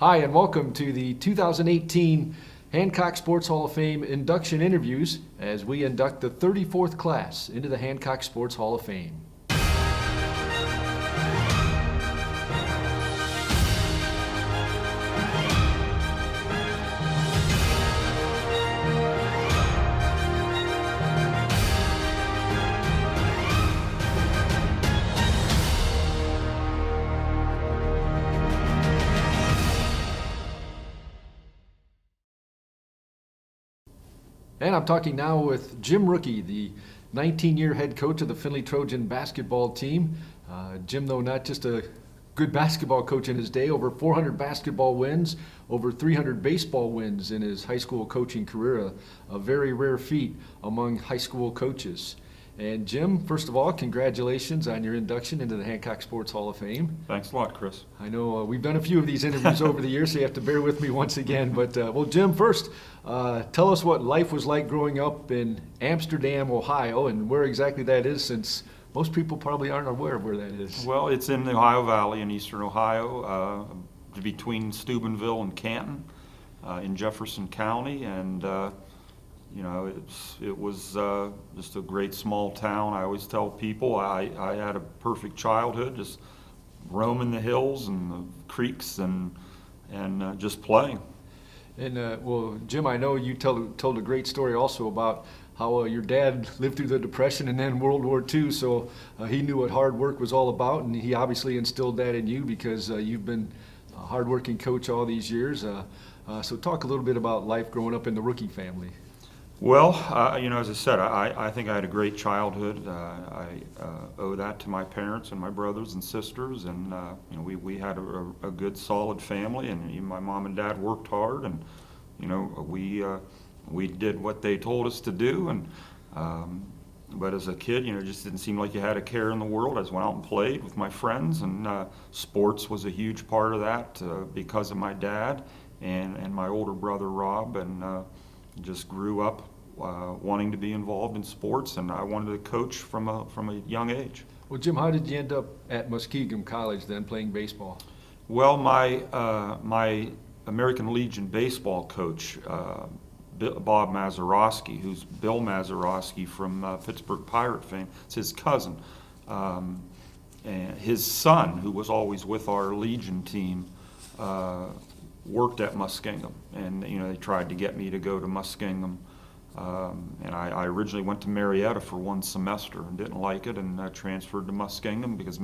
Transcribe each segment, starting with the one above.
Hi, and welcome to the 2018 Hancock Sports Hall of Fame induction interviews as we induct the 34th class into the Hancock Sports Hall of Fame. And I'm talking now with Jim Rucki, the 19-year head coach of the Findlay Trojan basketball team. Jim, though not just a good basketball coach in his day, over 400 basketball wins, over 300 baseball wins in his high school coaching career, a very rare feat among high school coaches. And Jim, first of all, congratulations on your induction into the Hancock Sports Hall of Fame. Thanks a lot, Chris. I know we've done a few of these interviews over the years, so you have to bear with me once again. But, well, Jim, first, tell us what life was like growing up in Amsterdam, Ohio, and where exactly that is, since most people probably aren't aware of where that is. Well, it's in the Ohio Valley in eastern Ohio, between Steubenville and Canton, in Jefferson County, and you know, it was just a great small town. I always tell people I had a perfect childhood, just roaming the hills and the creeks and just playing. And well, Jim, I know you told a great story also about how your dad lived through the Depression and then World War II, so he knew what hard work was all about, and he obviously instilled that in you because you've been a hard-working coach all these years. So talk a little bit about life growing up in the Rucki family. Well, you know, as I said, I think I had a great childhood. I owe that to my parents and my brothers and sisters, and you know, we had a good, solid family, and even my mom and dad worked hard, and you know, we did what they told us to do, and but as a kid, you know, it just didn't seem like you had a care in the world. I just went out and played with my friends, and sports was a huge part of that because of my dad and my older brother Rob, and just grew up wanting to be involved in sports, and I wanted to coach from a young age. Well, Jim, how did you end up at Muskegon College then, playing baseball? Well, my American Legion baseball coach, Bob Mazeroski, who's Bill Mazeroski from Pittsburgh Pirate fame, it's his cousin. And his son, who was always with our Legion team, worked at Muskingum, and you know, they tried to get me to go to Muskingum, and I originally went to Marietta for one semester and didn't like it, and transferred to Muskingum because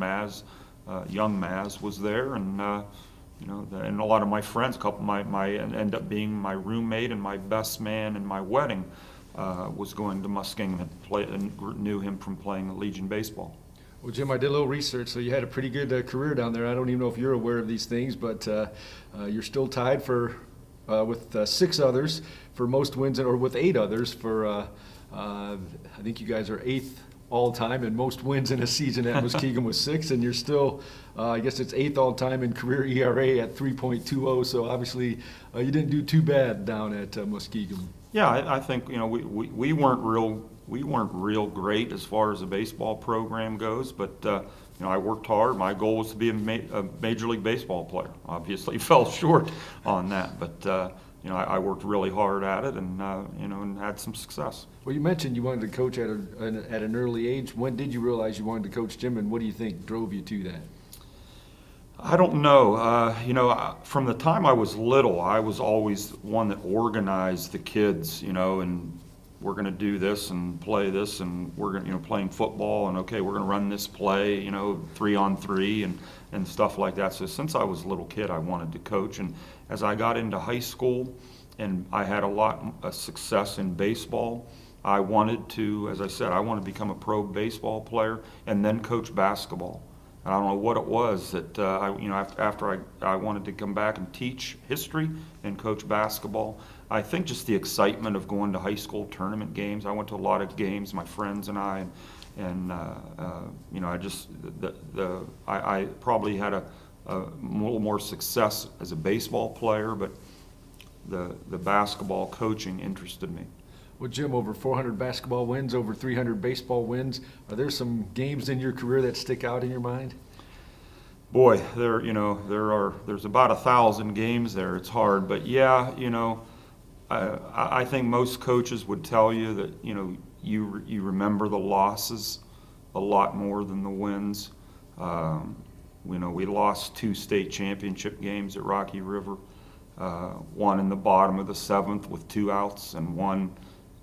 young Maz was there, and you know, and a lot of my friends, a couple of my ended up being my roommate and my best man in my wedding was going to Muskingum and knew him from playing Legion baseball. Well, Jim, I did a little research, so you had a pretty good career down there. I don't even know if you're aware of these things, but you're still tied with 6 others for most wins, or with 8 others for, I think you guys are 8th all-time in most wins in a season at Muskegon with 6, and you're still, I guess it's 8th all-time in career ERA at 3.20, so obviously you didn't do too bad down at Muskegon. Yeah, I think, you know, we weren't real great as far as the baseball program goes, but you know, I worked hard. My goal was to be a Major League Baseball player. Obviously fell short on that, but you know, I worked really hard at it, and you know, and had some success. Well, you mentioned you wanted to coach at an early age. When did you realize you wanted to coach, Jim, and what do you think drove you to that? I don't know. You know, from the time I was little, I was always one that organized the kids, you know, and we're going to do this and play this, and we're going to, you know, playing football, and okay, we're going to run this play, you know, 3-on-3 and stuff like that. So since I was a little kid, I wanted to coach, and as I got into high school and I had a lot of success in baseball, I wanted to, as I said, I wanted to become a pro baseball player and then coach basketball. I don't know what it was that you know, after I wanted to come back and teach history and coach basketball. I think just the excitement of going to high school tournament games. I went to a lot of games, my friends and I, and you know, I probably had a little more success as a baseball player, but the basketball coaching interested me. Well, Jim, over 400 basketball wins, over 300 baseball wins. Are there some games in your career that stick out in your mind? Boy, there's about 1,000 games there. It's hard, but yeah, I think most coaches would tell you that you remember the losses a lot more than the wins. We lost 2 state championship games at Rocky River, one in the bottom of the 7th with 2 outs, and one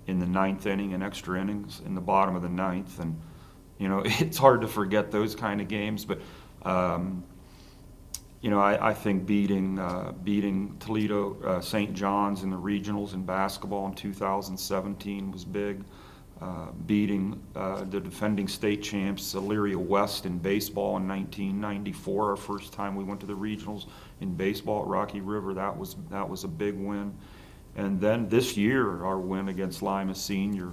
in the 9th inning and extra innings in the bottom of the 9th. And it's hard to forget those kind of games, but I think beating Toledo St. John's in the regionals in basketball in 2017 was big. Beating the defending state champs, Elyria West, in baseball in 1994, our first time we went to the regionals in baseball at Rocky River, that was a big win. And then this year, our win against Lima Senior,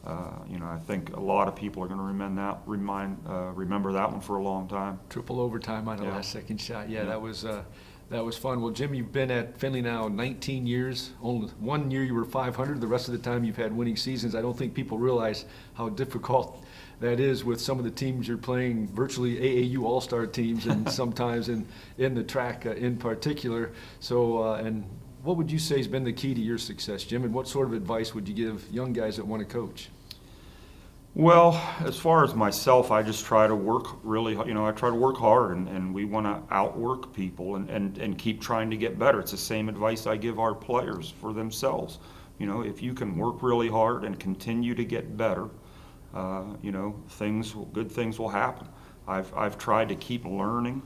I think a lot of people are going to remember that one for a long time. Triple overtime on the last second shot. Yeah, that was fun. Well, Jim, you've been at Findlay now 19 years. Only 1 year you were 500. The rest of the time you've had winning seasons. I don't think people realize how difficult that is with some of the teams you're playing, virtually AAU all-star teams, and sometimes in the track in particular. So, and what would you say has been the key to your success, Jim, and what sort of advice would you give young guys that want to coach? Well, as far as myself, I just try to work really, I try to work hard, and we want to outwork people and keep trying to get better. It's the same advice I give our players for themselves. If you can work really hard and continue to get better, good things will happen. I've tried to keep learning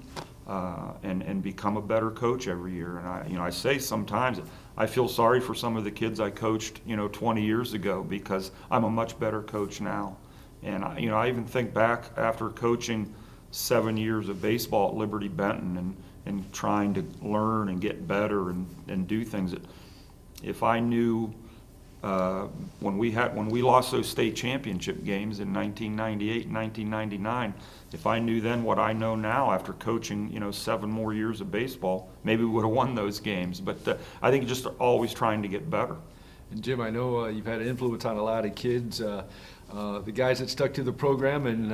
and become a better coach every year. And I say sometimes I feel sorry for some of the kids I coached 20 years ago, because I'm a much better coach now. And I even think back after coaching 7 years of baseball at Liberty Benton and trying to learn and get better and do things that if I knew when we lost those state championship games in 1998 and 1999, if I knew then what I know now after coaching 7 more years of baseball, maybe we would have won those games. But I think just always trying to get better. And Jim, I know you've had an influence on a lot of kids. The guys that stuck to the program and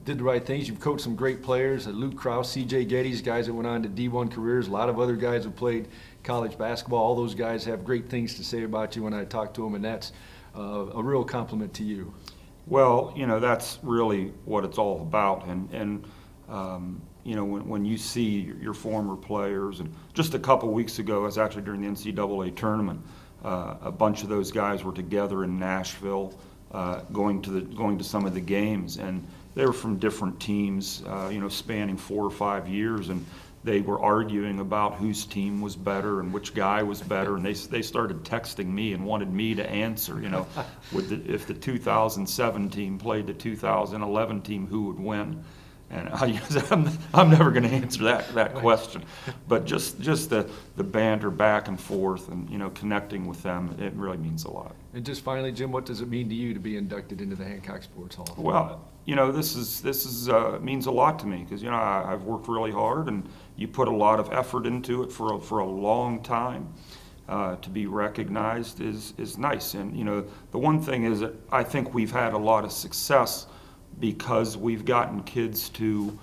did the right things. You've coached some great players, Luke Krause, C.J. Geddes, guys that went on to D1 careers. A lot of other guys have played college basketball. All those guys have great things to say about you when I talk to them, and that's a real compliment to you. Well, that's really what it's all about. And when you see your former players, and just a couple weeks ago, I was actually during the NCAA tournament, a bunch of those guys were together in Nashville, going to some of the games, and they were from different teams, spanning 4 or 5 years, and they were arguing about whose team was better and which guy was better, and they started texting me and wanted me to answer, if the 2007 team played the 2011 team, who would win? And I'm never going to answer that question. But just the banter back and forth and connecting with them, it really means a lot. And just finally, Jim, what does it mean to you to be inducted into the Hancock Sports Hall of Fame? Well, this is means a lot to me, because I've worked really hard, and you put a lot of effort into it for a long time. To be recognized is nice. And the one thing is that I think we've had a lot of success because we've gotten kids to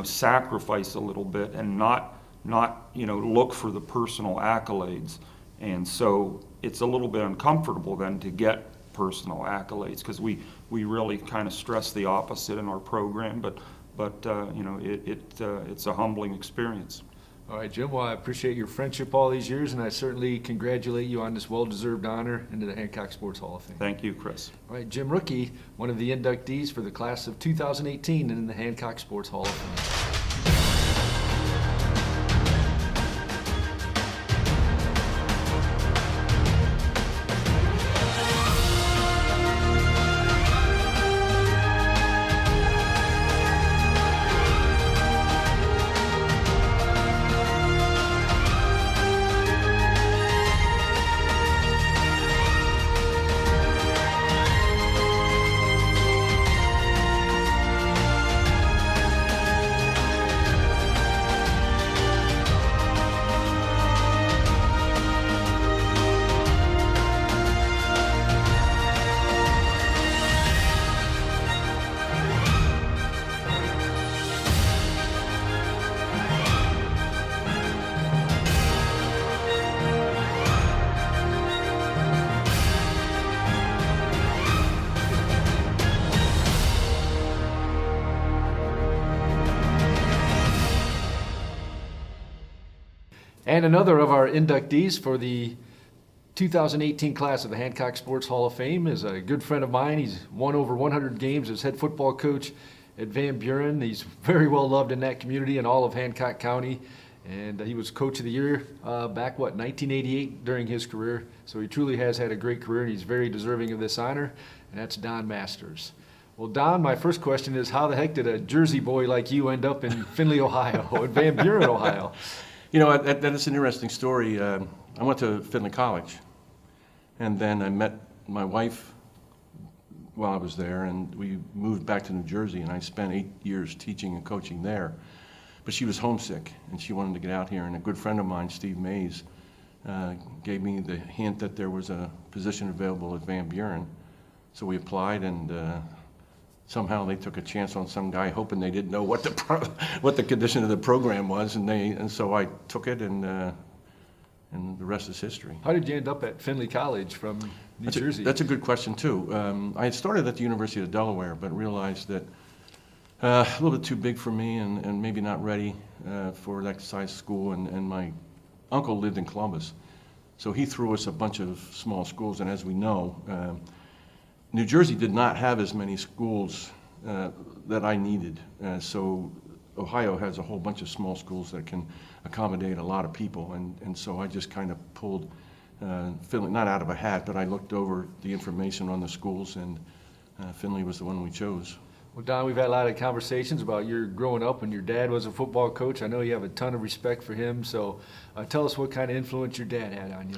sacrifice a little bit and not look for the personal accolades. And so it's a little bit uncomfortable then to get personal accolades, because we really kind of stress the opposite in our program, but it's a humbling experience. All right, Jim, well, I appreciate your friendship all these years, and I certainly congratulate you on this well-deserved honor into the Hancock Sports Hall of Fame. Thank you, Chris. All right, Jim Rucki, one of the inductees for the class of 2018 in the Hancock Sports Hall of Fame. And another of our inductees for the 2018 class of the Hancock Sports Hall of Fame is a good friend of mine. He's won over 100 games as head football coach at Van Buren. He's very well loved in that community and all of Hancock County. And he was Coach of the Year back, 1988 during his career. So he truly has had a great career, and he's very deserving of this honor, and that's Don Masters. Well, Don, my first question is, how the heck did a Jersey boy like you end up in Findlay, Ohio, at Van Buren, Ohio? You know, that is an interesting story. I went to Findlay College, and then I met my wife while I was there, and we moved back to New Jersey, and I spent 8 years teaching and coaching there. But she was homesick, and she wanted to get out here, and a good friend of mine, Steve Mays, gave me the hint that there was a position available at Van Buren. So we applied, and somehow they took a chance on some guy, hoping they didn't know what the condition of the program was, and so I took it, and the rest is history. How did you end up at Findlay College from New Jersey? That's a good question too. I had started at the University of Delaware, but realized that a little bit too big for me, and maybe not ready for that size school. And my uncle lived in Columbus, so he threw us a bunch of small schools. And as we know, New Jersey did not have as many schools that I needed. So Ohio has a whole bunch of small schools that can accommodate a lot of people, and so I just kind of pulled Findlay, not out of a hat, but I looked over the information on the schools, and Findlay was the one we chose. Well, Don, we've had a lot of conversations about your growing up when your dad was a football coach. I know you have a ton of respect for him, so tell us what kind of influence your dad had on you.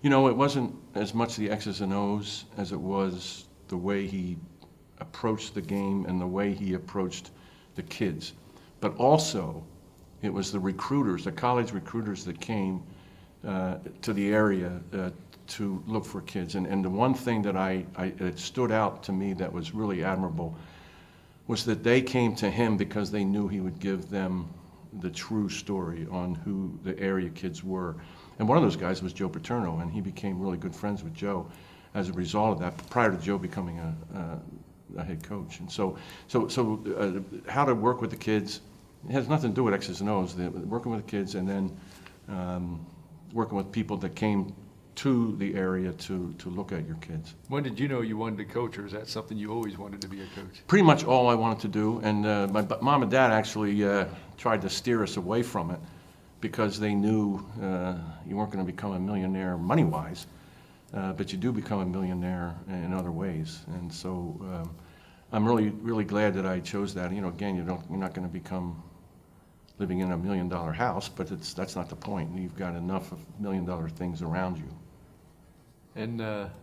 You know, it wasn't as much the X's and O's as it was the way he approached the game and the way he approached the kids. But also, it was the recruiters, the college recruiters that came to the area to look for kids. And the one thing that it stood out to me that was really admirable was that they came to him because they knew he would give them the true story on who the area kids were. And one of those guys was Joe Paterno, and he became really good friends with Joe as a result of that, prior to Joe becoming a head coach. And so how to work with the kids, it has nothing to do with X's and O's. Working with the kids, and then working with people that came to the area to look at your kids. When did you know you wanted to coach, or is that something you always wanted to be a coach? Pretty much all I wanted to do, and my mom and dad actually tried to steer us away from it because they knew you weren't going to become a millionaire money-wise, but you do become a millionaire in other ways. And so I'm really glad that I chose that. You know, again, you're not going to become living in $1 million house, but that's not the point. You've got enough of $1 million things around you. And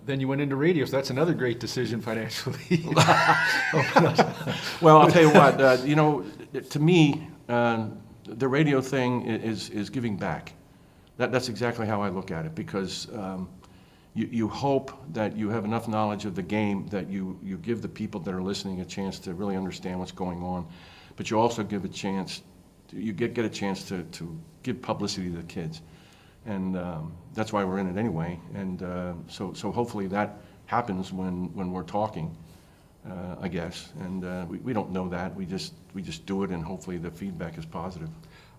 then you went into radio, so that's another great decision financially. Well, I'll tell you what, you know, to me, the radio thing is giving back. That's exactly how I look at it, because you hope that you have enough knowledge of the game that you give the people that are listening a chance to really understand what's going on, but you also give a chance, you get a chance to give publicity to the kids. And that's why we're in it anyway. And so hopefully that happens when we're talking, I guess. And we don't know that. We just do it, and hopefully the feedback is positive.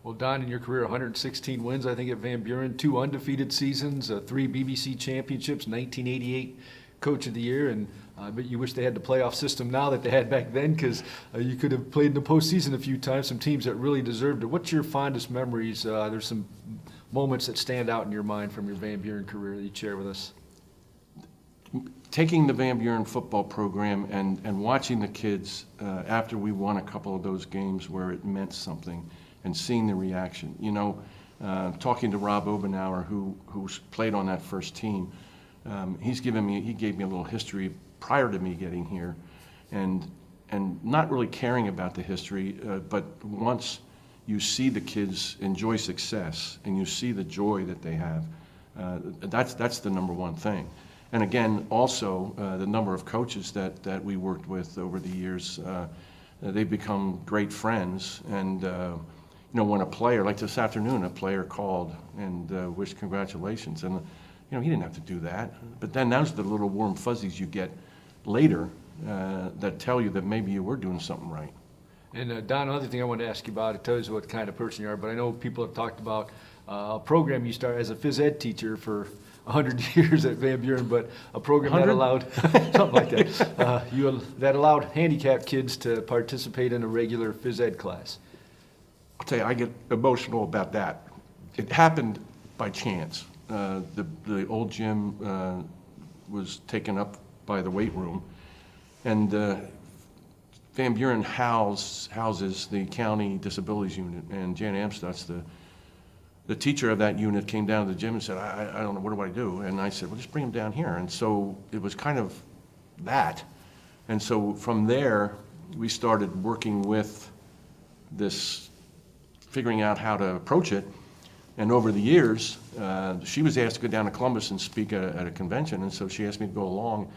Well, Don, in your career, 116 wins, I think, at Van Buren, 2 undefeated seasons, 3 BBC championships, 1988 Coach of the Year, and I bet you wish they had the playoff system now that they had back then, because you could have played in the postseason a few times, some teams that really deserved it. What's your fondest memories? There's some moments that stand out in your mind from your Van Buren career that you'd share with us. Taking the Van Buren football program and watching the kids after we won a couple of those games where it meant something, and seeing the reaction. You know, talking to Rob Obenauer, who played on that first team, he gave me a little history prior to me getting here, and not really caring about the history, but once you see the kids enjoy success and you see the joy that they have, that's the number one thing. And again, also the number of coaches that we worked with over the years, they've become great friends. And you know, when a player, like this afternoon, a player called and wished congratulations, and you know, he didn't have to do that. But then those are the little warm fuzzies you get later that tell you that maybe you were doing something right. And Don, another thing I wanted to ask you about, it tells you what kind of person you are, but I know people have talked about a program you started as a phys ed teacher for 100 years at Van Buren, but a program that 100? allowed, something like that, that allowed handicapped kids to participate in a regular phys ed class. I'll tell you, I get emotional about that. It happened by chance. The old gym was taken up by the weight room, and Van Buren houses the county disabilities unit, and Jana Amstutz, the teacher of that unit, came down to the gym and said, I don't know, what do I do? And I said, well, just bring him down here. And so it was kind of that. And so from there, we started working with this, figuring out how to approach it. And over the years, she was asked to go down to Columbus and speak at a convention, and so she asked me to go along,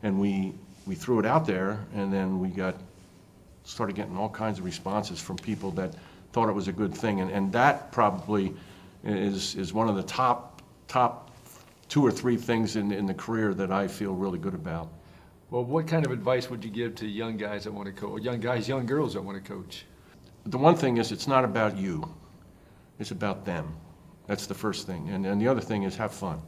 and we threw it out there, and then we started getting all kinds of responses from people that thought it was a good thing, and that probably is one of the top 2 or 3 things in the career that I feel really good about. Well, what kind of advice would you give to young guys that want to coach, young guys, young girls that want to coach? The one thing is, it's not about you, it's about them. That's the first thing, and the other thing is, have fun,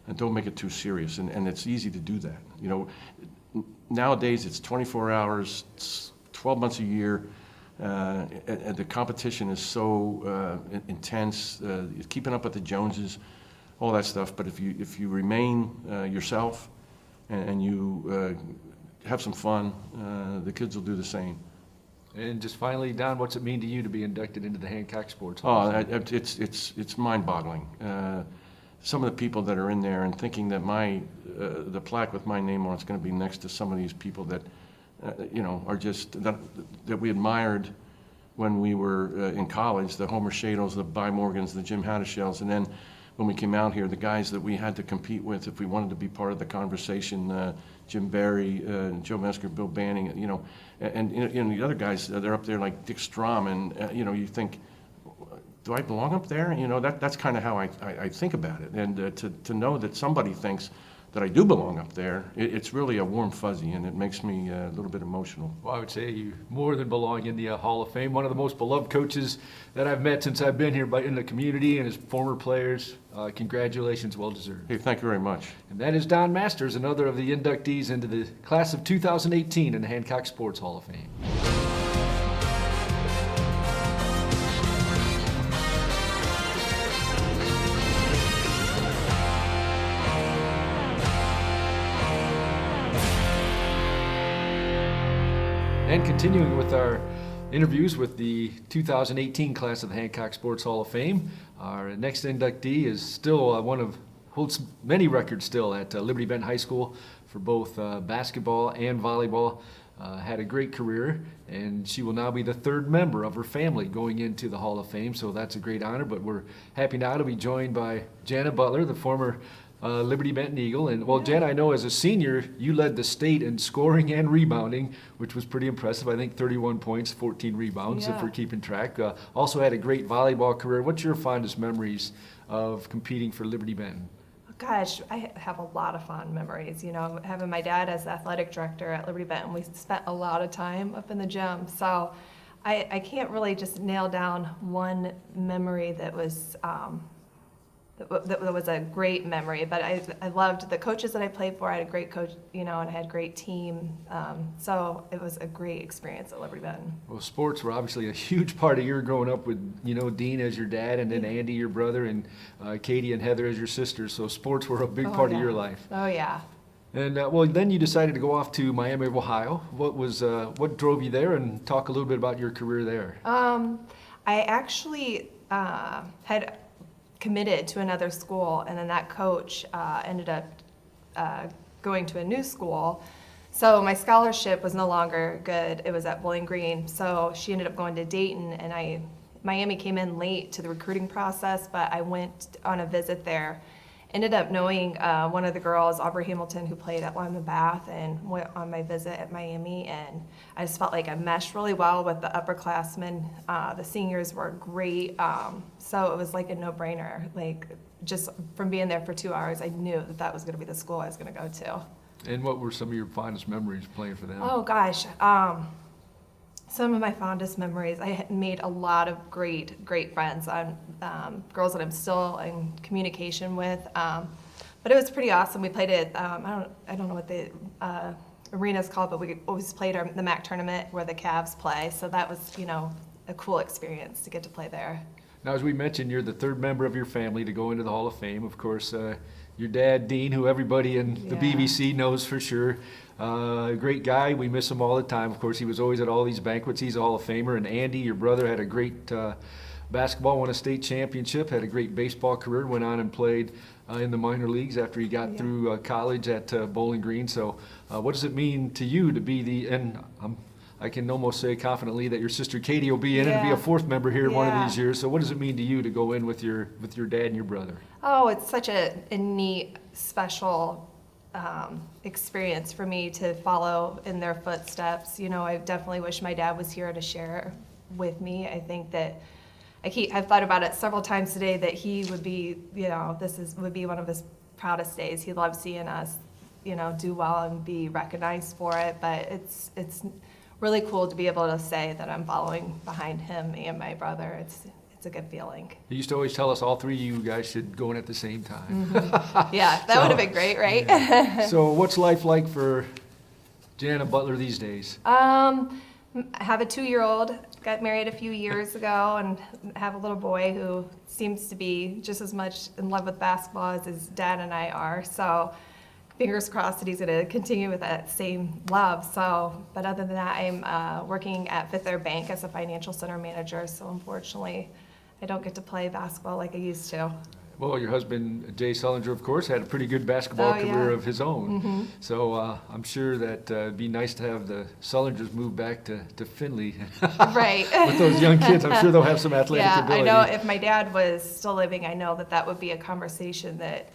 and don't make it too serious, and it's easy to do that. You know, nowadays it's 24 hours, it's 12 months a year, and the competition is so intense, keeping up with the Joneses, all that stuff. But if you remain yourself and you have some fun, the kids will do the same. And just finally, Don, what's it mean to you to be inducted into the Hancock Sports Hall? Oh, it's mind-boggling. Some of the people that are in there, and thinking that the plaque with my name on it's going to be next to some of these people that you know, are just that we admired when we were in college, the Homer Shadles, the By Morgans, the Jim Haddishells, and then when we came out here, the guys that we had to compete with if we wanted to be part of the conversation, Jim Barry, Joe Mesker, Bill Banning, you know, and the other guys, they're up there like Dick Strom, and you know, you think, do I belong up there? You know, that's kind of how I think about it, and to know that somebody thinks that I do belong up there, it's really a warm fuzzy, and it makes me a little bit emotional. Well, I would say you more than belong in the Hall of Fame. One of the most beloved coaches that I've met since I've been here in the community, and his former players. Congratulations, well deserved. Hey, thank you very much. And that is Don Masters, another of the inductees into the class of 2018 in the Hancock Sports Hall of Fame. And continuing with our interviews with the 2018 class of the Hancock Sports Hall of Fame, our next inductee is still holds many records still at Liberty Benton High School for both basketball and volleyball. Had a great career, and she will now be the 3rd member of her family going into the Hall of Fame, so that's a great honor. But we're happy now to be joined by Jana Butler, the former Liberty Benton Eagle. And well, Jana, I know as a senior, you led the state in scoring and rebounding, which was pretty impressive. I think 31 points, 14 rebounds, if we're keeping track. Also had a great volleyball career. What's your fondest memories of competing for Liberty Benton? Gosh, I have a lot of fond memories. You know, having my dad as the athletic director at Liberty Benton, we spent a lot of time up in the gym. So I can't really just nail down one memory that was a great memory, but I loved the coaches that I played for. I had a great coach, you know, and I had a great team. So it was a great experience at Liberty Benton. Well, sports were obviously a huge part of your growing up with, you know, Dean as your dad, and then Andy, your brother, and Katie and Heather as your sisters. So sports were a big part of your life. Oh, yeah. And well, then you decided to go off to Miami of Ohio. What drove you there, and talk a little bit about your career there? I actually had committed to another school, and then that coach ended up going to a new school. So my scholarship was no longer good. It was at Bowling Green. So she ended up going to Dayton, and Miami came in late to the recruiting process, but I went on a visit there. Ended up knowing one of the girls, Aubrey Hamilton, who played at Wymer Bath, and went on my visit at Miami, and I just felt like I meshed really well with the upperclassmen. The seniors were great, so it was like a no-brainer. Like, just from being there for 2 hours, I knew that was going to be the school I was going to go to. And what were some of your fondest memories playing for them? Oh gosh, some some of my fondest memories. I had made a lot of great friends, girls that I'm still in communication with. But it was pretty awesome. We played at, I don't know what the arena's called, but we always played the MAC tournament where the Cavs play. So that was, a cool experience to get to play there. Now, as we mentioned, you're the third member of your family to go into the Hall of Fame. Of course, your dad, Dean, who everybody in the Yeah. BBC knows for sure. A great guy. We miss him all the time. Of course, he was always at all these banquets. He's a Hall of Famer. And Andy, your brother, had a great basketball, won a state championship, had a great baseball career, went on and played in the minor leagues after he got through college at Bowling Green. So what does it mean to you to be I can almost say confidently that your sister Katie will be in and be a fourth member here one of these years. So what does it mean to you to go in with your dad and your brother? Oh, it's such a neat, special experience for me to follow in their footsteps. I definitely wish my dad was here to share with me. I think that I've thought about it several times today that he would be, would be one of his proudest days. He loves seeing us, do well and be recognized for it. But it's really cool to be able to say that I'm following behind him and my brother. It's a good feeling. You used to always tell us all three of you guys should go in at the same time. Mm-hmm. Yeah, that would have been great, right? Yeah. So what's life like for Jana Butler these days? I have a 2-year-old, got married a few years ago, and have a little boy who seems to be just as much in love with basketball as his dad and I are. So fingers crossed that he's going to continue with that same love. So, but other than that, I'm working at Fifth Third Bank as a financial center manager. So unfortunately, I don't get to play basketball like I used to. Well, your husband, Jay Sullinger, of course, had a pretty good basketball career of his own. Mm-hmm. So I'm sure that it'd be nice to have the Sullingers move back to Findlay. Right. With those young kids, I'm sure they'll have some athletic Yeah, ability. I know if my dad was still living, I know that would be a conversation that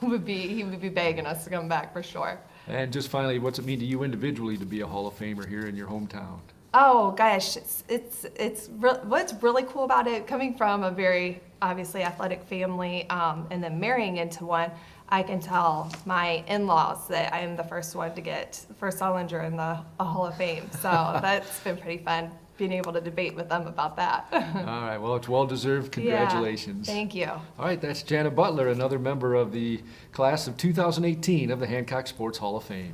he would be begging us to come back for sure. And just finally, what's it mean to you individually to be a Hall of Famer here in your hometown? Oh gosh, what's really cool about it, coming from a very obviously athletic family, and then marrying into one, I can tell my in-laws that I am the first one to get first Sullinger in the Hall of Fame. So that's been pretty fun being able to debate with them about that. All right, well, it's well-deserved. Congratulations. Yeah, thank you. All right, that's Jana Butler, another member of the class of 2018 of the Hancock Sports Hall of Fame.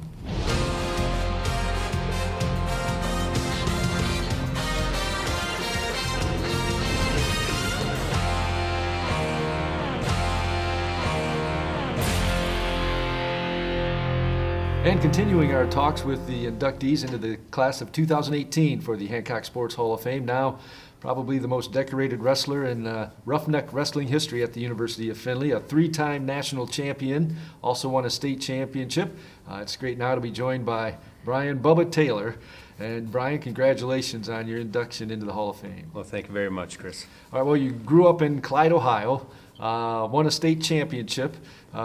And continuing our talks with the inductees into the class of 2018 for the Hancock Sports Hall of Fame, now probably the most decorated wrestler in roughneck wrestling history at the University of Findlay, a 3-time national champion, also won a state championship. It's great now to be joined by Brian Bubba Taylor. And Brian, congratulations on your induction into the Hall of Fame. Well, thank you very much, Chris. All right, well, you grew up in Clyde, Ohio, won a state championship.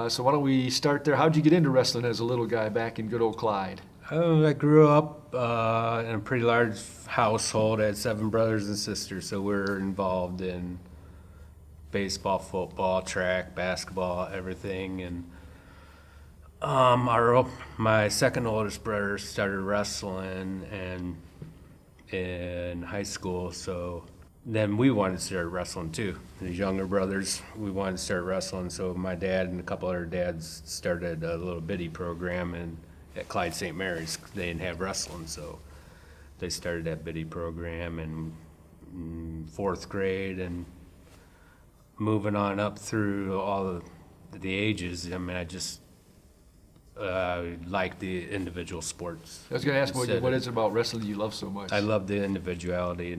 So why don't we start there? How'd you get into wrestling as a little guy back in good old Clyde? I grew up in a pretty large household. I had 7 brothers and sisters, so we're involved in baseball, football, track, basketball, everything. And my second oldest brother started wrestling in high school, so then we wanted to start wrestling too. His younger brothers, we wanted to start wrestling, so my dad and a couple other dads started a little bitty program at Clyde St. Mary's. They didn't have wrestling, so they started that bitty program in 4th grade, and moving on up through all the ages. I mean, I just like the individual sports. I was going to ask what is it about wrestling you love so much? I love the individuality.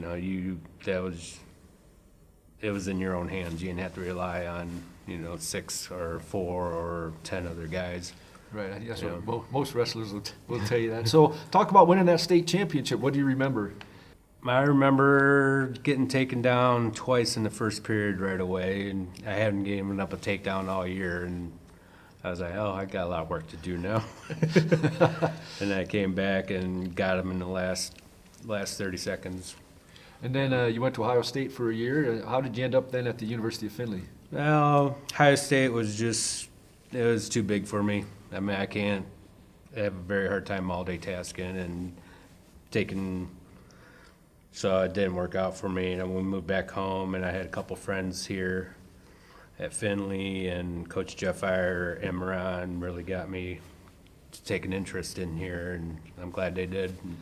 It was in your own hands. You didn't have to rely on 6 or 4 or 10 other guys. Right, that's what most wrestlers will tell you that. So talk about winning that state championship. What do you remember? I remember getting taken down twice in the first period right away, and I hadn't given up a takedown all year, and I was like, oh, I got a lot of work to do now. And I came back and got him in the last 30 seconds. And then you went to Ohio State for a year. How did you end up then at the University of Findlay? Well, Ohio State it was too big for me. I mean, I have a very hard time multitasking and taking So it didn't work out for me, and we moved back home, and I had a couple friends here at Findlay, and Coach Jeff Iyer and Moran really got me to take an interest in here, and I'm glad they did. And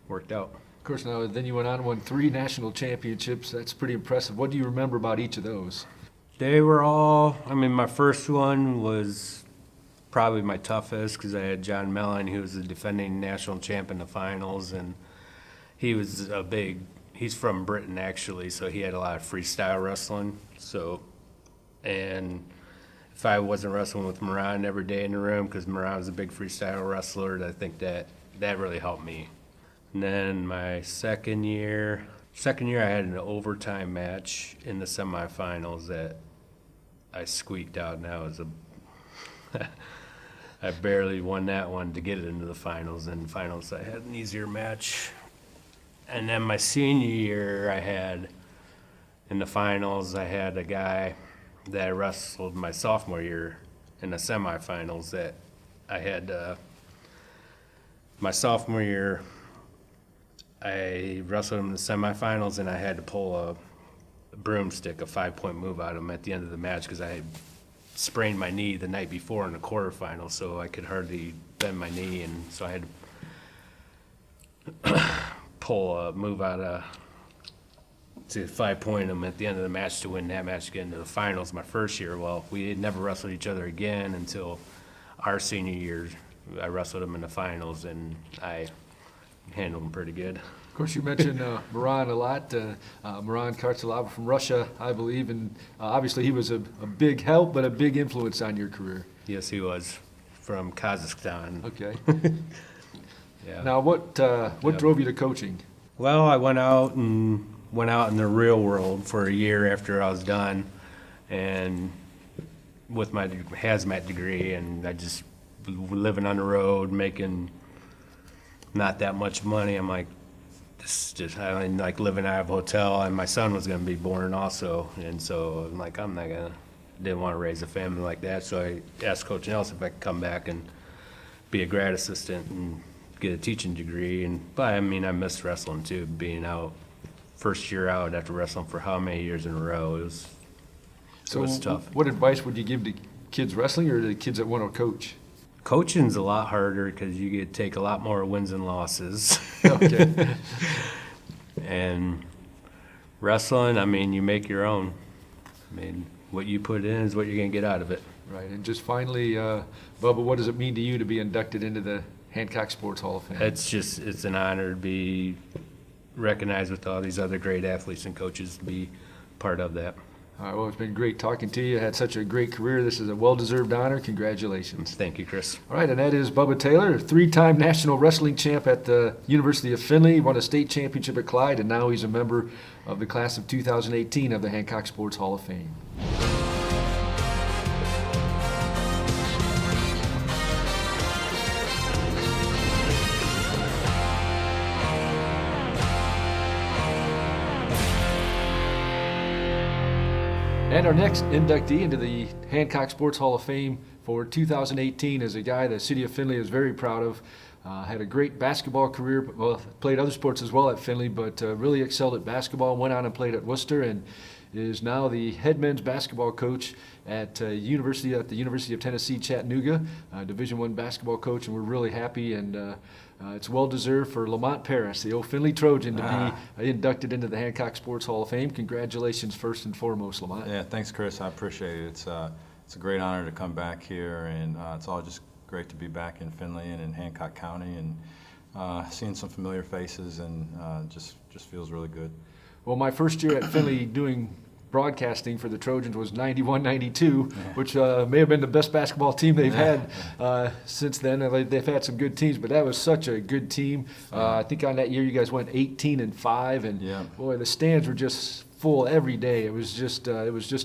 worked out. Of course, now then you went on and won 3 national championships. That's pretty impressive. What do you remember about each of those? They were all, I mean, my first one was probably my toughest because I had John Mellon, who was the defending national champ in the finals, and he was he's from Britain actually, so he had a lot of freestyle wrestling. So, and if I wasn't wrestling with Moran every day in the room, because Moran was a big freestyle wrestler, I think that really helped me. And then my second year I had an overtime match in the semifinals that I squeaked out, and that was I barely won that one to get it into the finals. In the finals, I had an easier match. And then my senior year, in the finals, I had a guy that I wrestled my sophomore year in the semifinals that I had, my sophomore year, I wrestled him in the semifinals, and I had to pull a broomstick, a 5-point move out of him at the end of the match because I had sprained my knee the night before in the quarterfinals, so I could hardly bend my knee, and so I had to pull a move out to 5-point him at the end of the match to win that match to get into the finals my first year. Well, we had never wrestled each other again until our senior year. I wrestled him in the finals, and I handled him pretty good. Of course, you mentioned Moran a lot. Moran Kartsalava from Russia, I believe, and obviously he was a big help, but a big influence on your career. Yes, he was, from Kazakhstan. Okay. Yeah. Now, what drove you to coaching? Well, I went out in the real world for a year after I was done, and with my hazmat degree, and I just living on the road, making not that much money. I'm like, I like living out of a hotel, and my son was going to be born also, and so I'm like, didn't want to raise a family like that, so I asked Coach Nelson if I could come back and be a grad assistant and get a teaching degree. But I mean, I missed wrestling too, being out, first year out after wrestling for how many years in a row. It was tough. What advice would you give to kids wrestling or the kids that want to coach? Coaching's a lot harder because you get to take a lot more wins and losses. Okay. And wrestling, I mean, you make your own. I mean, what you put in is what you're going to get out of it. Right, and just finally, Bubba, what does it mean to you to be inducted into the Hancock Sports Hall of Fame? It's an honor to be recognized with all these other great athletes and coaches to be part of that. All right, well, it's been great talking to you. You had such a great career. This is a well-deserved honor. Congratulations. Thank you, Chris. All right, and that is Bubba Taylor, 3-time national wrestling champ at the University of Findlay, won a state championship at Clyde, and now he's a member of the class of 2018 of the Hancock Sports Hall of Fame. And our next inductee into the Hancock Sports Hall of Fame for 2018 is a guy the city of Findlay is very proud of. Had a great basketball career, well, played other sports as well at Findlay, but really excelled at basketball, went on and played at Worcester, and is now the head men's basketball coach at the University of Tennessee, Chattanooga, Division I basketball coach, and we're really happy, and it's well-deserved for Lamont Paris, the old Findlay Trojan, to be inducted into the Hancock Sports Hall of Fame. Congratulations first and foremost, Lamont. Yeah, thanks, Chris. I appreciate it. It's a great honor to come back here, and it's all just great to be back in Findlay and in Hancock County, and seeing some familiar faces, and just feels really good. Well, my first year at Findlay doing broadcasting for the Trojans was 91-92, which may have been the best basketball team they've had since then. They've had some good teams, but that was such a good team. I think on that year you guys went 18-5, and boy, the stands were just full every day. It was just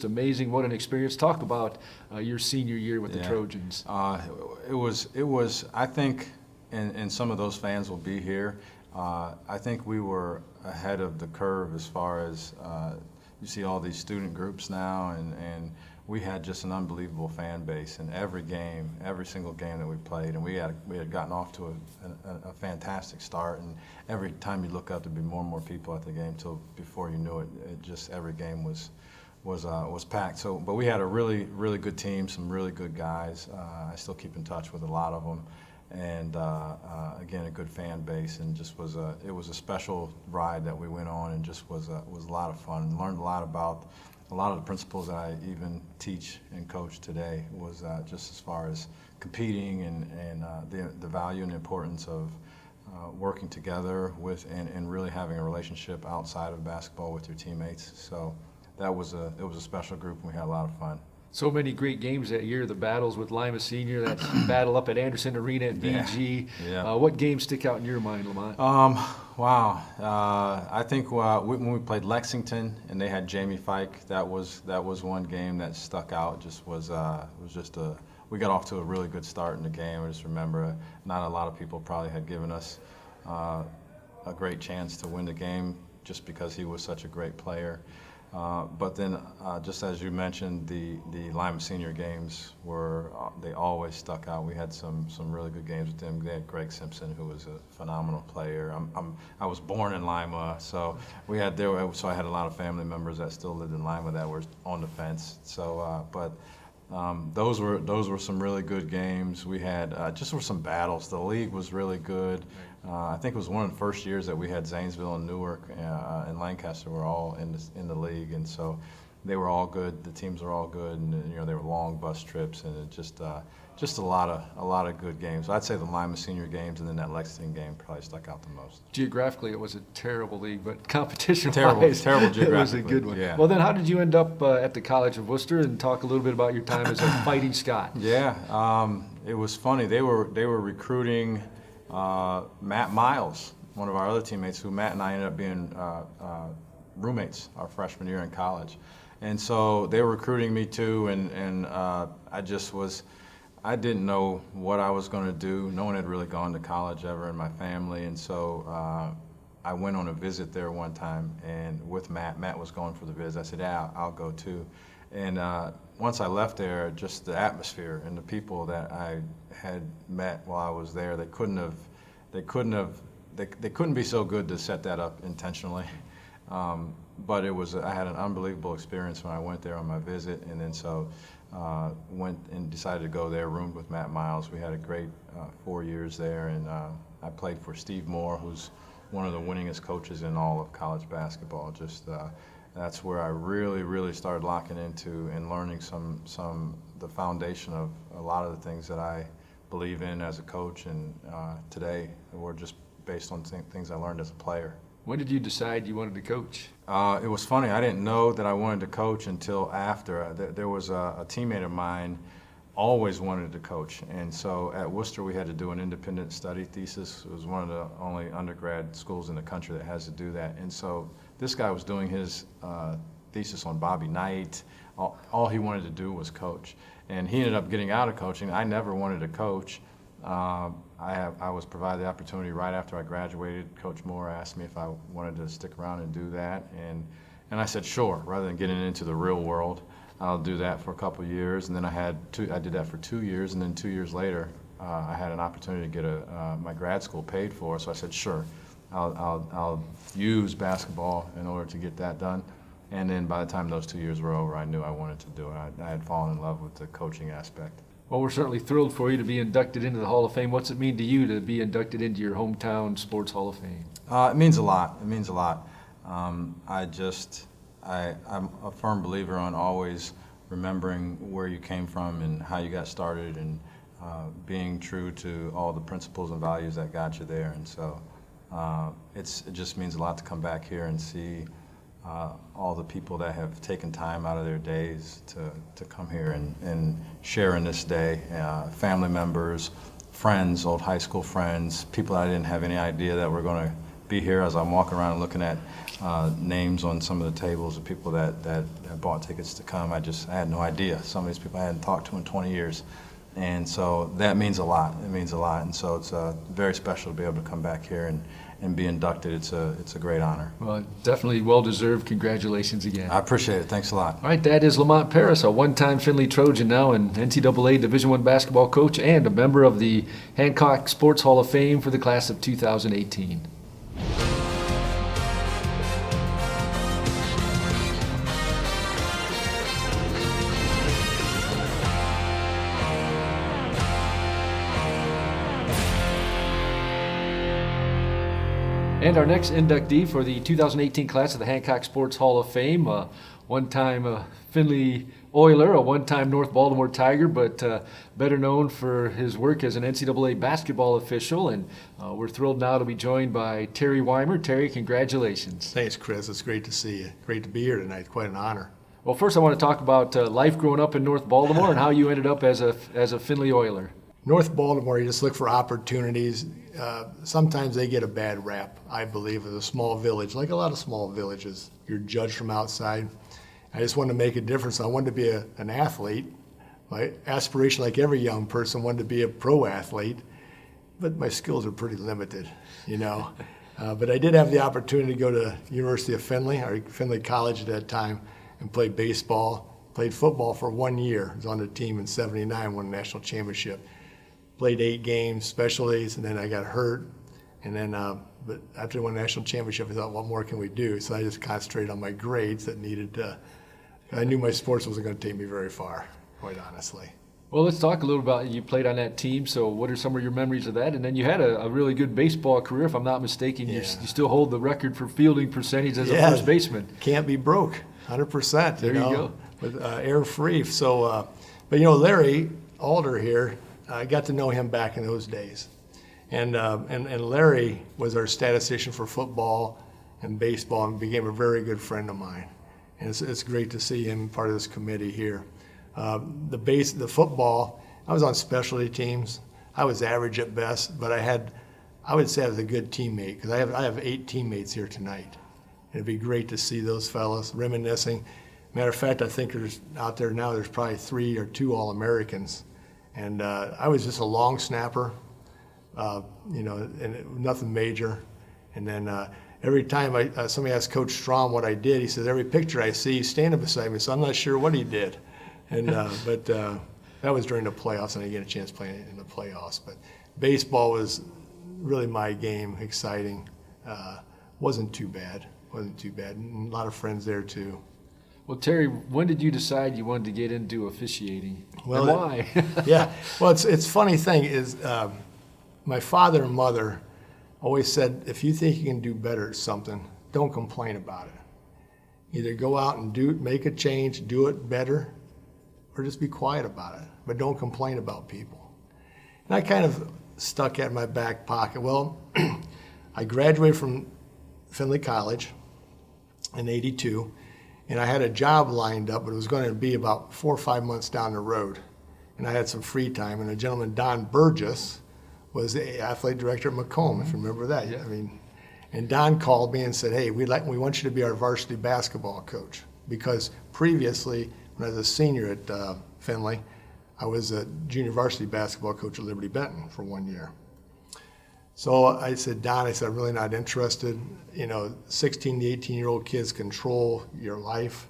amazing. What an experience. Talk about your senior year with the Trojans. It was. I think, and some of those fans will be here. I think we were ahead of the curve as far as you see all these student groups now, and we had just an unbelievable fan base in every game, every single game that we played, and we had gotten off to a fantastic start. And every time you look up, there'd be more and more people at the game. Till before you knew it, just every game was packed. So, but we had a really good team, some really good guys. I still keep in touch with a lot of them, and again, a good fan base, and just it was a special ride that we went on, and just was a lot of fun. And learned a lot about a lot of the principles that I even teach and coach today. Was just as far as competing and the value and the importance of working together with and really having a relationship outside of basketball with your teammates. So it was a special group, and we had a lot of fun. So many great games that year, the battles with Lima Senior, that battle up at Anderson Arena at BG. Yeah. What games stick out in your mind, Lamont? Wow. I think when we played Lexington and they had Jamie Fike, that was one game that stuck out. We got off to a really good start in the game. I just remember not a lot of people probably had given us a great chance to win the game just because he was such a great player. But then, just as you mentioned, the Lima Senior games they always stuck out. We had some really good games with them. They had Greg Simpson, who was a phenomenal player. I was born in Lima, so I had a lot of family members that still lived in Lima that were on the fence. So, those were some really good games. We had just were some battles. The league was really good. I think it was one of the first years that we had Zanesville and Newark and Lancaster were all in the league, and so they were all good. The teams were all good, and they were long bus trips, and it just a lot of good games. I'd say the Lima Senior games and then that Lexington game probably stuck out the most. Geographically, it was a terrible league, but competition-wise, Terrible it was a geographically, good one. yeah. Well, then how did you end up at the College of Worcester, and talk a little bit about your time as a Fighting Scot? Yeah, it was funny. They were recruiting Matt Miles, one of our other teammates, who Matt and I ended up being roommates our freshman year in college. And so they were recruiting me too, and I didn't know what I was going to do. No one had really gone to college ever in my family, and so I went on a visit there one time, and with Matt. Matt was going for the visit. I said, yeah, I'll go too. And once I left there, just the atmosphere and the people that I had met while I was there, they couldn't be so good to set that up intentionally. But I had an unbelievable experience when I went there on my visit, and then so went and decided to go there, roomed with Matt Miles. We had a great 4 years there, and I played for Steve Moore, who's one of the winningest coaches in all of college basketball. That's where I really started locking into and learning the foundation of a lot of the things that I believe in as a coach, and today were just based on things I learned as a player. When did you decide you wanted to coach? It was funny. I didn't know that I wanted to coach until after. There was a teammate of mine always wanted to coach, and so at Worcester we had to do an independent study thesis. It was one of the only undergrad schools in the country that has to do that, and so this guy was doing his thesis on Bobby Knight. All he wanted to do was coach, and he ended up getting out of coaching. I never wanted to coach. I was provided the opportunity right after I graduated. Coach Moore asked me if I wanted to stick around and do that, and I said sure. Rather than getting into the real world, I'll do that for a couple of years. And then I did that for 2 years, and then 2 years later, I had an opportunity to get my grad school paid for. So I said sure, I'll use basketball in order to get that done. And then by the time those 2 years were over, I knew I wanted to do it. I had fallen in love with the coaching aspect. Well, we're certainly thrilled for you to be inducted into the Hall of Fame. What's it mean to you to be inducted into your hometown Sports Hall of Fame? It means a lot. It means a lot. I'm a firm believer on always remembering where you came from and how you got started, and being true to all the principles and values that got you there. And so it just means a lot to come back here and see all the people that have taken time out of their days to come here and share in this day. Family members, friends, old high school friends, people I didn't have any idea that were going to be here. As I'm walking around and looking at names on some of the tables of people that bought tickets to come, I had no idea. Some of these people I hadn't talked to in 20 years. And so that means a lot. It means a lot. And so it's very special to be able to come back here and be inducted. It's a great honor. Well, definitely well-deserved. Congratulations again. I appreciate it. Thanks a lot. All right, that is Lamont Paris, a one-time Findlay Trojan, now an NCAA Division I basketball coach and a member of the Hancock Sports Hall of Fame for the class of 2018. And our next inductee for the 2018 class of the Hancock Sports Hall of Fame, one-time Findlay Oiler, a one-time North Baltimore Tiger, but better known for his work as an NCAA basketball official. And we're thrilled now to be joined by Terry Wymer. Terry, congratulations. Thanks, Chris. It's great to see you. Great to be here tonight. Quite an honor. Well, first I want to talk about life growing up in North Baltimore and how you ended up as a Findlay Oiler. North Baltimore, you just look for opportunities. Sometimes they get a bad rap, I believe, as a small village. Like a lot of small villages, you're judged from outside. I just wanted to make a difference. I wanted to be an athlete. My aspiration, like every young person, wanted to be a pro athlete, but my skills are pretty limited, you know. But I did have the opportunity to go to University of Findlay, or Findlay College at that time, and play baseball. Played football for 1 year. I was on the team in '79, won a national championship. Played 8 games, specialties, and then I got hurt. And then, but after I won a national championship, I thought, what more can we do? So I just concentrated on my grades that needed to. I knew my sports wasn't going to take me very far, quite honestly. Well, let's talk a little about you played on that team. So what are some of your memories of that? And then you had a really good baseball career, if I'm not mistaken. Yeah. You still hold the record for fielding percentage as a first baseman. Can't be broke, 100%. There you go. With air free. So, but Larry Alder here, I got to know him back in those days. And Larry was our statistician for football and baseball and became a very good friend of mine. And it's great to see him part of this committee here. The football, I was on specialty teams. I was average at best, but I would say I was a good teammate because I have 8 teammates here tonight. And it'd be great to see those fellas reminiscing. Matter of fact, I think there's probably 3 or 2 All-Americans. And I was just a long snapper, and nothing major. And then every time somebody asked Coach Strom what I did, he says, every picture I see, he's standing beside me, so I'm not sure what he did. And but that was during the playoffs, and I didn't get a chance to play in the playoffs. But baseball was really my game, exciting. Wasn't too bad, and a lot of friends there too. Well, Terry, when did you decide you wanted to get into officiating? Well, and why? Yeah, well, it's funny thing is my father and mother always said, if you think you can do better at something, don't complain about it. Either go out and make a change, do it better, or just be quiet about it. But don't complain about people. And I kind of stuck at my back pocket. Well, I graduated from Findlay College in '82. And I had a job lined up, but it was going to be about 4 or 5 months down the road. And I had some free time. And a gentleman, Don Burgess, was the athletic director at Macomb, if you remember that. Yeah. And Don called me and said, hey, we want you to be our varsity basketball coach. Because previously, when I was a senior at Findlay, I was a junior varsity basketball coach at Liberty Benton for 1 year. So I said, Don, I'm really not interested. 16 to 18-year-old kids control your life.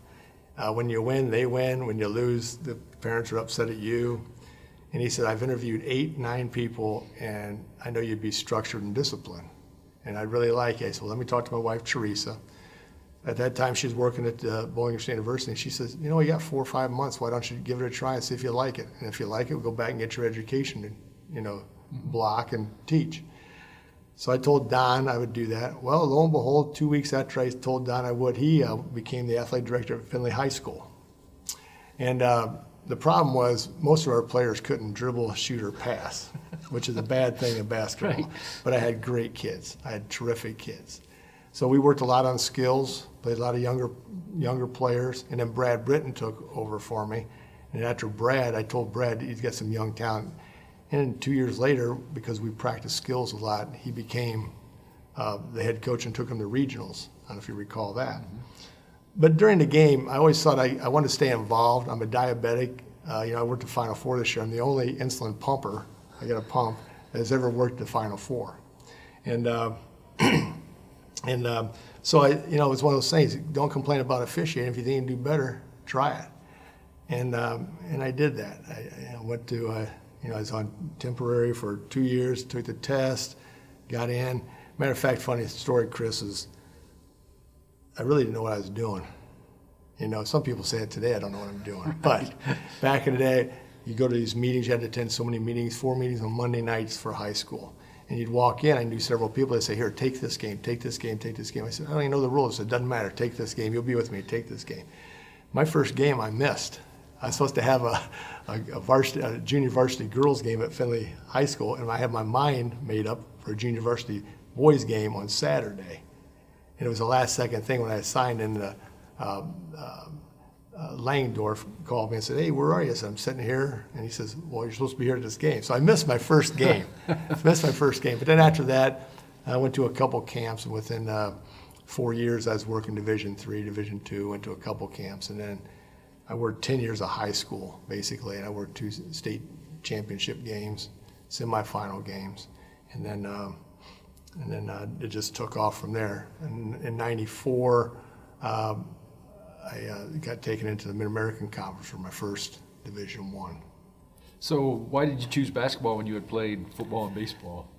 When you win, they win. When you lose, the parents are upset at you. And he said, I've interviewed 8, 9 people, and I know you'd be structured and disciplined. And I'd really like it. I said, well, let me talk to my wife, Teresa. At that time, she was working at Bowling State University. And she says, you got 4 or 5 months. Why don't you give it a try and see if you like it? And if you like it, we'll go back and get your education and, block and teach. So I told Don I would do that. Well, lo and behold, 2 weeks after I told Don I would, he became the athletic director at Findlay High School. And the problem was most of our players couldn't dribble, shoot, or pass, which is a bad thing in basketball. Right. But I had great kids. I had terrific kids. So we worked a lot on skills, played a lot of younger players, and then Brad Britton took over for me. And after Brad, I told Brad he's got some young talent. And 2 years later, because we practiced skills a lot, he became the head coach and took him to regionals. I don't know if you recall that. Mm-hmm. But during the game, I always thought I wanted to stay involved. I'm a diabetic. I worked the Final Four this year. I'm the only insulin pumper, I got a pump, that has ever worked the Final Four. And And so it's one of those things. Don't complain about officiating. If you think you can do better, try it. And I did that. I went to, I was on temporary for 2 years, took the test, got in. Matter of fact, funny story, Chris, is I really didn't know what I was doing. Some people say it today, I don't know what I'm doing. But back in the day, you go to these meetings, you had to attend so many meetings, 4 meetings on Monday nights for high school. And you'd walk in, I knew several people, they'd say, here, take this game, take this game, take this game. I said, I don't even know the rules. I said, it doesn't matter, take this game, you'll be with me, take this game. My first game I missed. I was supposed to have a junior varsity girls game at Findlay High School, and I had my mind made up for a junior varsity boys game on Saturday. And it was a last second thing when I signed in the Langdorf called me and said, hey, where are you? I said, I'm sitting here. And he says, well, you're supposed to be here at this game. So I missed my first game. But then after that, I went to a couple camps, and within 4 years I was working Division III, Division II, went to a couple camps, and then I worked 10 years of high school, basically, and I worked 2 state championship games, semifinal games, and then it just took off from there. And in '94, I got taken into the Mid-American Conference for my first Division I. So why did you choose basketball when you had played football and baseball?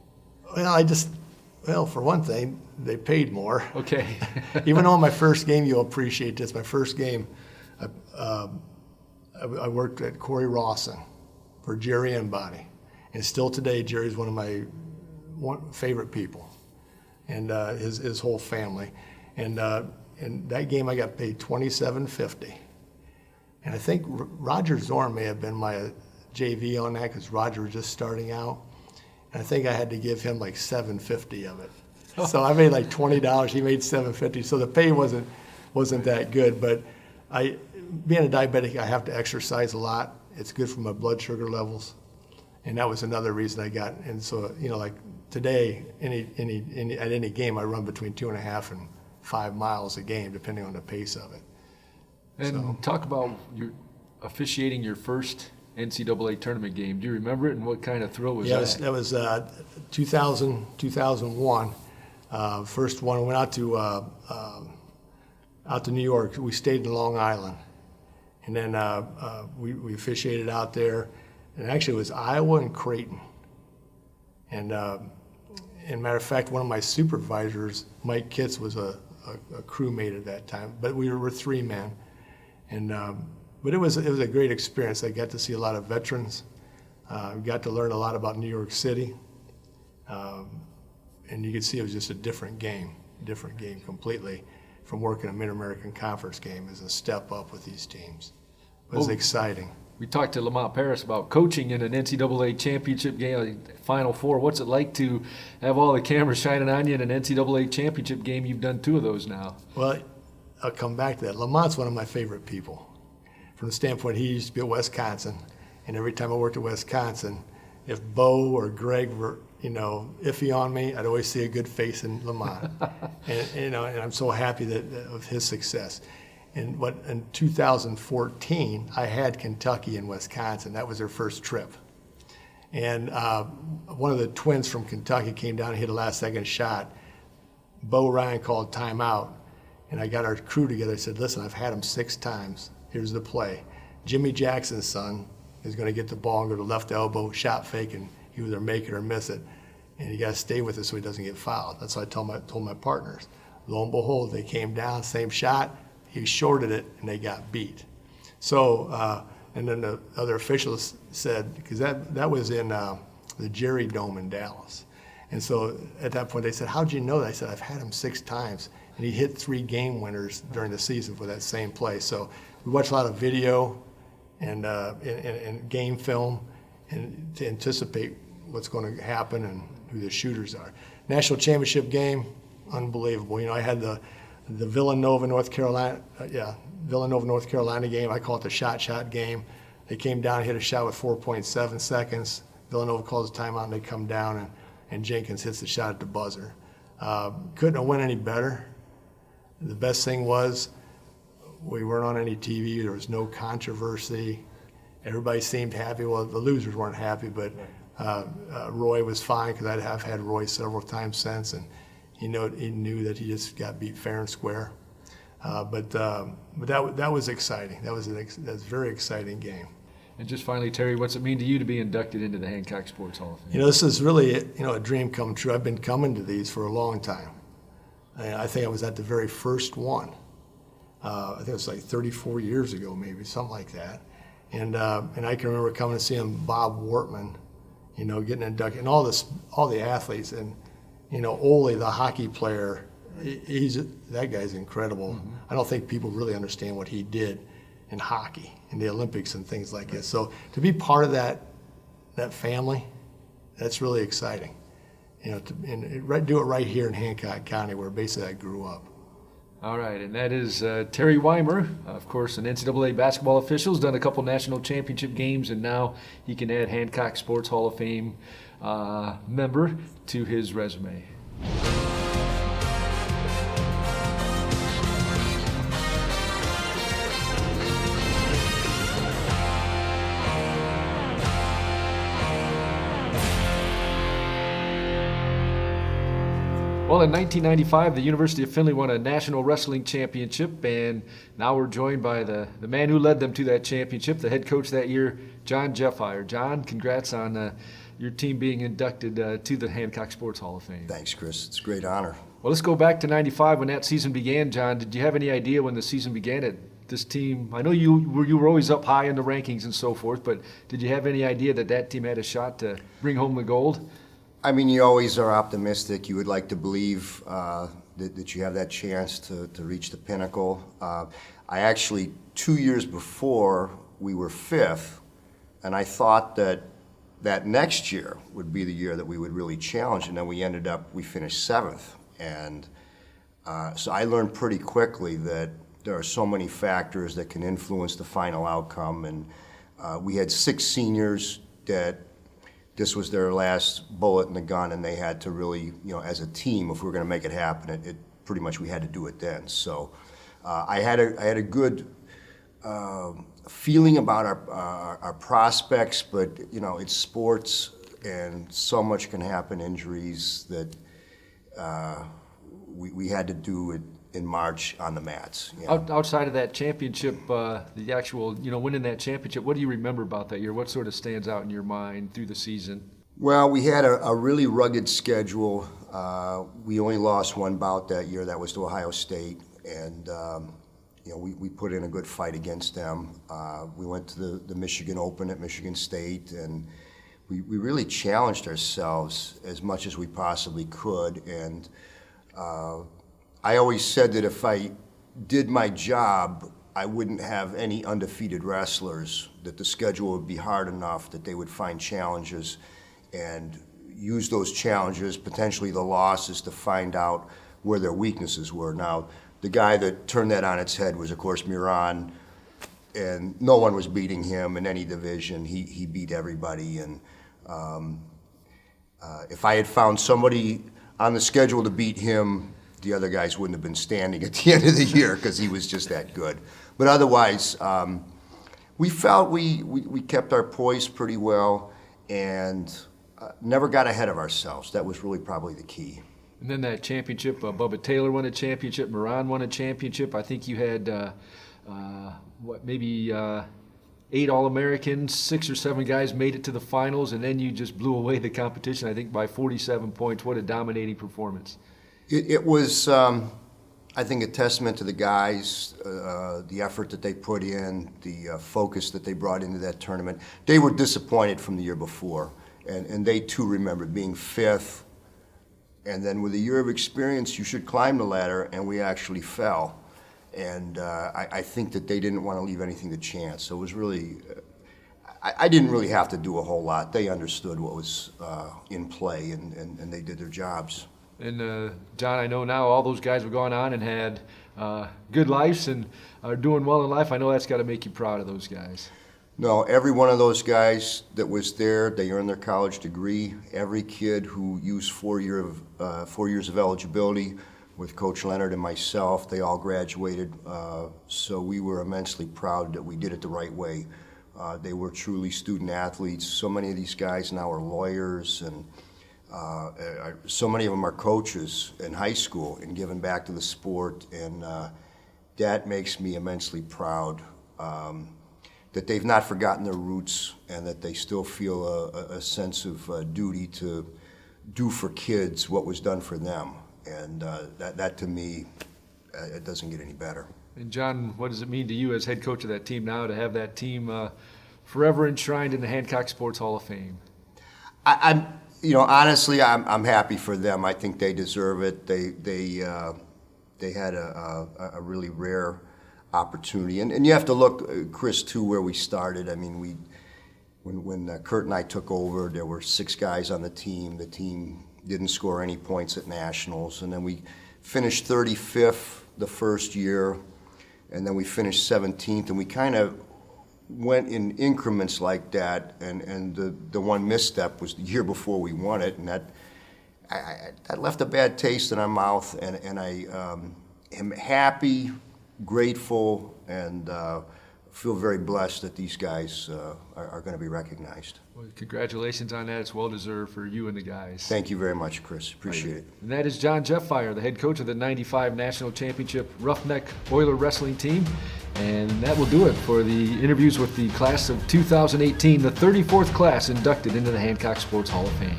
Well, for one thing, they paid more. Okay. Even though my first game, you'll appreciate this, my first game, I worked at Corey Rawson for Jerry Embody. And still today, Jerry's one of my favorite people, and his whole family. And that game, I got paid $27.50. And I think Roger Zorn may have been my JV on that, because Roger was just starting out. And I think I had to give him like $7.50 of it. So I made like $20. He made $7.50. So the pay wasn't that good. But being a diabetic, I have to exercise a lot. It's good for my blood sugar levels. And that was another reason I got. And so, like today, at any game, I run between 2.5 and 5 miles a game, depending on the pace of it. And talk about your officiating your first NCAA tournament game. Do you remember it, and what kind of thrill was that? That was 2001. First one, we went out to New York. We stayed in Long Island. And then we officiated out there. And actually it was Iowa and Creighton. And matter of fact, one of my supervisors, Mike Kitts, was a crewmate at that time. But we were 3 men. And but it was a great experience. I got to see a lot of veterans. Got to learn a lot about New York City. And you could see it was just a different game completely from working a Mid-American Conference game as a step up with these teams. It was exciting. We talked to Lamont Paris about coaching in an NCAA championship game, Final Four. What's it like to have all the cameras shining on you in an NCAA championship game? You've done 2 of those now. Well, I'll come back to that. Lamont's one of my favorite people. From the standpoint, he used to be at Wisconsin, and every time I worked at Wisconsin, if Bo or Greg were, iffy on me, I'd always see a good face in Lamont. and I'm so happy of his success. And in 2014, I had Kentucky and Wisconsin. That was their first trip. And one of the twins from Kentucky came down and hit a last-second shot. Bo Ryan called timeout, and I got our crew together. I said, listen, I've had him 6 times. Here's the play. Jimmy Jackson's son is going to get the ball and go to left elbow, shot fake, and he either make it or miss it. And you got to stay with it so he doesn't get fouled. That's what I told my partners. Lo and behold, they came down, same shot. He shorted it, and they got beat. So, and then the other officials said, because that was in the Jerry Dome in Dallas. And so at that point, they said, how'd you know that? I said, I've had him 6 times. And he hit 3 game winners during the season for that same play. So we watched a lot of video and game film and to anticipate what's going to happen and who the shooters are. National championship game, unbelievable. I had the Villanova, North Carolina game. I call it the shot game. They came down and hit a shot with 4.7 seconds. Villanova calls a timeout, and they come down, and Jenkins hits the shot at the buzzer. Couldn't have went any better. The best thing was we weren't on any TV. There was no controversy. Everybody seemed happy. Well, the losers weren't happy, but Roy was fine, because I've had Roy several times since, and he knew that he just got beat fair and square. But that was exciting. That was a very exciting game. And just finally, Terry, what's it mean to you to be inducted into the Hancock Sports Hall of Fame? This is really a dream come true. I've been coming to these for a long time. I think I was at the very first one. I think it was like 34 years ago, maybe something like that. And I can remember coming and seeing Bob Wortman, getting inducted, and all the athletes, and Ole, the hockey player. That guy's incredible. Mm-hmm. I don't think people really understand what he did in hockey, in the Olympics and things like this. So to be part of that family, that's really exciting. Do it right here in Hancock County, where basically I grew up. All right, and that is Terry Wymer, of course, an NCAA basketball official, has done a couple national championship games, and now he can add Hancock Sports Hall of Fame member to his resume. Well, in 1995, the University of Findlay won a national wrestling championship, and now we're joined by the man who led them to that championship, the head coach that year, John Jeffire. John, congrats on your team being inducted to the Hancock Sports Hall of Fame. Thanks, Chris. It's a great honor. Well, let's go back to 95 when that season began, John. Did you have any idea when the season began that this team, I know you were always up high in the rankings and so forth, but did you have any idea that team had a shot to bring home the gold? I mean, you always are optimistic. You would like to believe that you have that chance to reach the pinnacle. I actually, 2 years before, we were 5th, and I thought that next year would be the year that we would really challenge, and then we finished 7th. And so I learned pretty quickly that there are so many factors that can influence the final outcome, and we had 6 seniors that this was their last bullet in the gun, and they had to really, as a team, if we were going to make it happen, it pretty much we had to do it then. So I had a good feeling about our prospects, but it's sports, and so much can happen, injuries, that we had to do it in March on the mats. Outside of that championship, the actual, winning that championship, what do you remember about that year? What sort of stands out in your mind through the season? Well, we had a really rugged schedule. We only lost one bout that year. That was to Ohio State, and we put in a good fight against them. We went to the Michigan Open at Michigan State, and we really challenged ourselves as much as we possibly could. And I always said that if I did my job, I wouldn't have any undefeated wrestlers, that the schedule would be hard enough that they would find challenges and use those challenges, potentially the losses, to find out where their weaknesses were. Now, the guy that turned that on its head was, of course, Miran, and no one was beating him in any division. He beat everybody, and if I had found somebody on the schedule to beat him, the other guys wouldn't have been standing at the end of the year because he was just that good. But otherwise, we felt we kept our poise pretty well and never got ahead of ourselves. That was really probably the key. And then that championship, Bubba Taylor won a championship, Moran won a championship. I think you had, maybe 8 All-Americans, 6 or 7 guys made it to the finals, and then you just blew away the competition, I think, by 47 points. What a dominating performance. It was, I think, a testament to the guys, the effort that they put in, the focus that they brought into that tournament. They were disappointed from the year before, and they too remembered being 5th. And then with a year of experience, you should climb the ladder, and we actually fell. And I think that they didn't want to leave anything to chance. So it was really, I didn't really have to do a whole lot. They understood what was in play, and they did their jobs. And John, I know now all those guys have gone on and had good lives and are doing well in life. I know that's got to make you proud of those guys. No, every one of those guys that was there, they earned their college degree. Every kid who used 4 years of eligibility with Coach Leonard and myself, they all graduated. So we were immensely proud that we did it the right way. They were truly student athletes. So many of these guys now are lawyers, and So many of them are coaches in high school and giving back to the sport, and that makes me immensely proud that they've not forgotten their roots and that they still feel a sense of duty to do for kids what was done for them. And that to me, it doesn't get any better. And John, what does it mean to you as head coach of that team now to have that team forever enshrined in the Hancock Sports Hall of Fame? I'm, honestly, I'm happy for them. I think they deserve it. They had a really rare opportunity, and you have to look, Chris, too, where we started. I mean, when Kurt and I took over, there were 6 guys on the team. The team didn't score any points at nationals, and then we finished 35th the first year, and then we finished 17th, and we kind of went in increments like that, and the one misstep was the year before we won it, and that left a bad taste in our mouth, and I am happy, grateful, and feel very blessed that these guys are going to be recognized. Well, congratulations on that. It's well-deserved for you and the guys. Thank you very much, Chris. Appreciate it. And that is John Jeffire, the head coach of the '95 National Championship Roughneck Oiler Wrestling Team. And that will do it for the interviews with the class of 2018, the 34th class inducted into the Hancock Sports Hall of Fame.